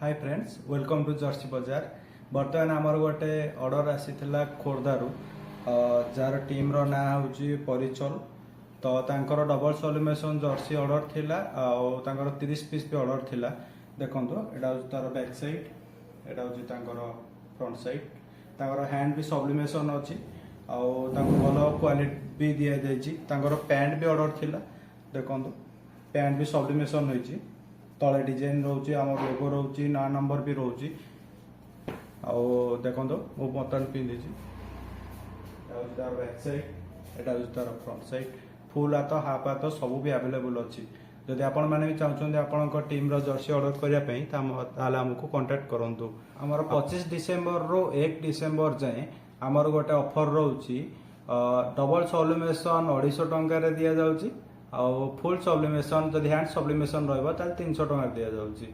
Hi friends welcome to jersey Bazaar. बर्तमान आमर गोटे ऑर्डर आसीथिला खोर्धारू जार टीम रो ना होची परिचल। तो तांकर डबल सॉल्यूमेशन जर्सी ऑर्डर थिला और तांकर 30 पीस भी ऑर्डर थिला। देखंतो एडा होची तार बैक साइड, एडा होची तांकर फ्रंट साइड। तांकर हैंड भी सब्लिमेशन अछि और तांको भलो क्वालिटी भी दिया जायछि। तांकर पैंट भी ऑर्डर थिला। देखंतो पैंट भी सब्लिमेशन होईछि। तले डिजाइन रोचे आम लोगो रोचे ना नंबर भी रोचे। देखो मु बर्तमान पिंधि तार बैक साइड, एटा तार फ्रंट साइड। फुल हाथ हाफ हाथ सब भी अवेलेबल अच्छी। जदि आपण मैंने भी चाहते आपण टीम रो जर्सी ऑर्डर करने आमको कांटेक्ट करूँ। आमर 25 डिसेम्बर रो 1 डिसेम्बर जाए आमर गोटे ऑफर रोची डबल सब्लिमेशन 250 टंका दि जाऊँगी। फुल सब्लिमेशन जदि हैंड सब्लिमेशन रहा 300 टंका दि जाऊँगी।